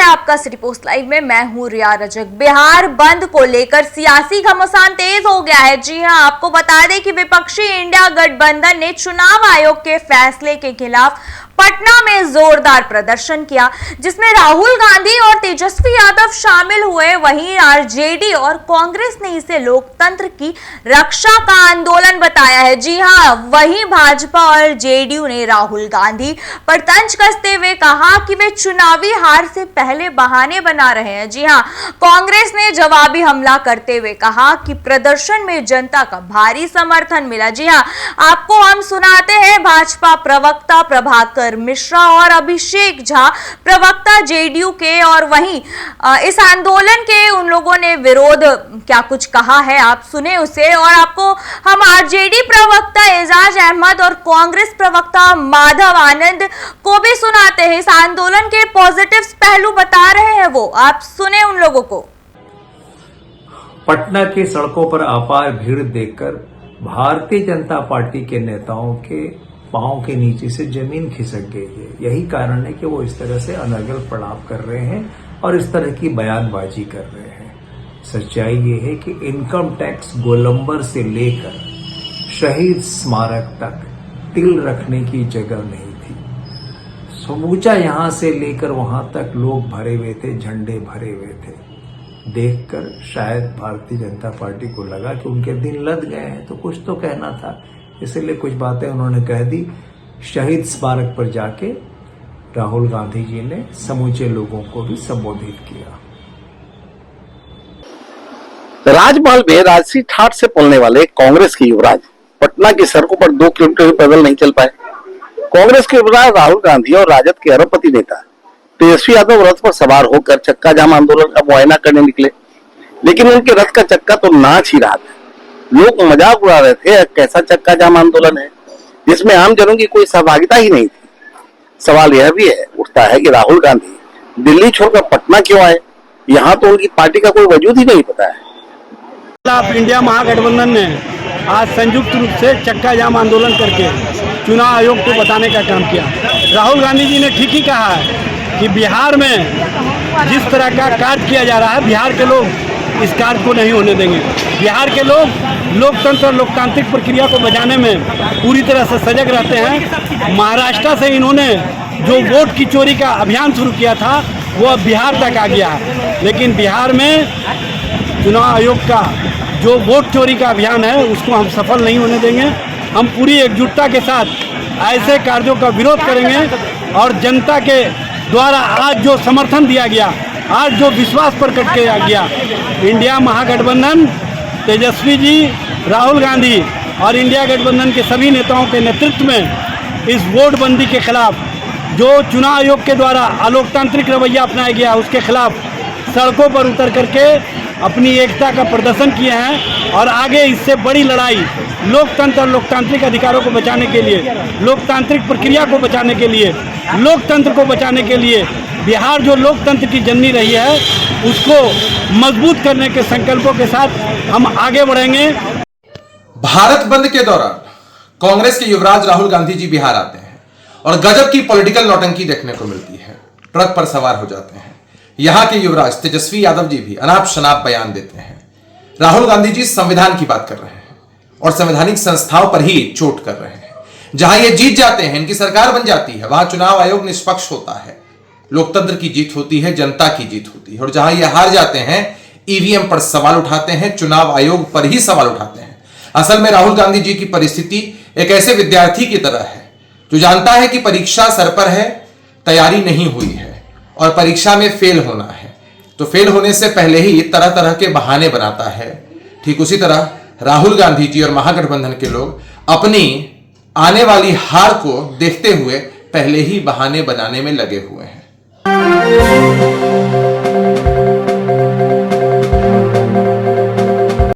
है आपका city post live में। मैं हूं रिया रजक। बिहार बंद को लेकर सियासी घमासान तेज हो गया है। जी हां, आपको बता दें कि विपक्षी इंडिया गठबंधन ने चुनाव आयोग के फैसले के खिलाफ पटना में जोरदार प्रदर्शन किया, जिसमें राहुल गांधी और तेजस्वी यादव शामिल हुए। वहीं आरजेडी और कांग्रेस ने इसे लोकतंत्र की रक्षा का आंदोलन बताया है। जी हां, वहीं भाजपा और जेडीयू ने राहुल गांधी पर तंज कसते हुए कहा कि वे चुनावी हार से पहले बहाने बना रहे हैं। जी हां, कांग्रेस ने जवाबी हमला करते हुए कहा कि प्रदर्शन में जनता का भारी समर्थन मिला। जी हां, आपको हम सुनाते हैं भाजपा प्रवक्ता प्रभाकर मिश्रा और अभिषेक झा प्रवक्ता जेडीयू के, और वहीं इस आंदोलन के उन लोगों ने विरोध क्या कुछ कहा है, आप सुने उसे। और आपको हम आरजेडी प्रवक्ता एजाज अहमद और कांग्रेस प्रवक्ता माधव आनंद को भी सुनाते हैं। इस आंदोलन के पॉजिटिव पहलू बता रहे हैं वो, आप सुने उन लोगों को। पटना की सड़कों पर अपार भीड़ देखकर भारतीय जनता पार्टी के नेताओं के पांव के नीचे से जमीन खिसक गई है। यही कारण है कि वो इस तरह से अनर्गल प्रलाप कर रहे हैं और इस तरह की बयानबाजी कर रहे हैं। सच्चाई ये है कि इनकम टैक्स गोलंबर से लेकर शहीद स्मारक तक तिल रखने की जगह नहीं थी। समूचा यहां से लेकर वहां तक लोग भरे हुए थे, झंडे भरे हुए थे। देखकर शायद भारतीय जनता पार्टी को लगा कि उनके दिन लद गए हैं, तो कुछ तो कहना था, इसलिए कुछ बातें उन्होंने कह दी। शहीद स्मारक पर जाके राहुल गांधी जी ने समूचे लोगों को भी संबोधित किया। राजमहल में राजसी ठाठ से पलने वाले कांग्रेस के युवराज पटना की सड़कों पर 2 किलोमीटर भी पैदल नहीं चल पाए। कांग्रेस के युवराज राहुल गांधी और राजद के अरबपति नेता तेजस्वी यादव रथ पर सवार होकर चक्का जाम आंदोलन का मुआयना करने निकले, लेकिन उनके रथ का चक्का तो नाच ही रहा था। लोग मजाक उड़ा रहे थे, कैसा चक्का जाम आंदोलन है जिसमें आम जनों की कोई सहभागिता ही नहीं थी। सवाल यह भी उठता है कि राहुल गांधी दिल्ली छोड़कर पटना क्यों आए? यहाँ तो उनकी पार्टी का कोई वजूद ही नहीं पता है। इंडिया महागठबंधन ने आज संयुक्त रूप से चक्का जाम आंदोलन करके चुनाव आयोग को बताने का काम किया। राहुल गांधी जी ने ठीक ही कहा है कि बिहार में जिस तरह का कार्य किया जा रहा है, बिहार के लोग इस कार्य को नहीं होने देंगे। बिहार के लोग लोकतंत्र और लोकतांत्रिक प्रक्रिया को बचाने में पूरी तरह से सजग रहते हैं। महाराष्ट्र से इन्होंने जो वोट की चोरी का अभियान शुरू किया था वो अब बिहार तक आ गया है, लेकिन बिहार में चुनाव आयोग का जो वोट चोरी का अभियान है उसको हम सफल नहीं होने देंगे। हम पूरी एकजुटता के साथ ऐसे कार्यों का विरोध करेंगे और जनता के द्वारा आज जो समर्थन दिया गया, आज जो विश्वास प्रकट किया गया, इंडिया महागठबंधन तेजस्वी जी, राहुल गांधी और इंडिया गठबंधन के सभी नेताओं के नेतृत्व में इस वोट बंदी के खिलाफ, जो चुनाव आयोग के द्वारा अलोकतांत्रिक रवैया अपनाया गया उसके खिलाफ सड़कों पर उतर करके अपनी एकता का प्रदर्शन किए हैं। और आगे इससे बड़ी लड़ाई लोकतंत्र और लोकतांत्रिक अधिकारों को बचाने के लिए, लोकतांत्रिक प्रक्रिया को बचाने के लिए, लोकतंत्र को बचाने के लिए, बिहार जो लोकतंत्र की जननी रही है उसको मजबूत करने के संकल्पों के साथ हम आगे बढ़ेंगे। भारत बंद के दौरान कांग्रेस के युवराज राहुल गांधी जी बिहार आते हैं और गजब की पॉलिटिकल नौटंकी देखने को मिलती है। ट्रक पर सवार हो जाते हैं। यहां के युवराज तेजस्वी यादव जी भी अनाप शनाप बयान देते हैं। राहुल गांधी जी संविधान की बात कर रहे हैं और संवैधानिक संस्थाओं पर ही चोट कर रहे हैं। जहां ये जीत जाते हैं, इनकी सरकार बन जाती है, वहां चुनाव आयोग निष्पक्ष होता है, लोकतंत्र की जीत होती है, जनता की जीत होती है। और जहां ये हार जाते हैं, ईवीएम पर सवाल उठाते हैं, चुनाव आयोग पर ही सवाल उठाते हैं। असल में राहुल गांधी जी की परिस्थिति एक ऐसे विद्यार्थी की तरह है जो जानता है कि परीक्षा सर पर है, तैयारी नहीं हुई है और परीक्षा में फेल होना है, तो फेल होने से पहले ही तरह तरह के बहाने बनाता है। ठीक उसी तरह राहुल गांधी जी और महागठबंधन के लोग अपनी आने वाली हार को देखते हुए पहले ही बहाने बनाने में लगे हुए हैं।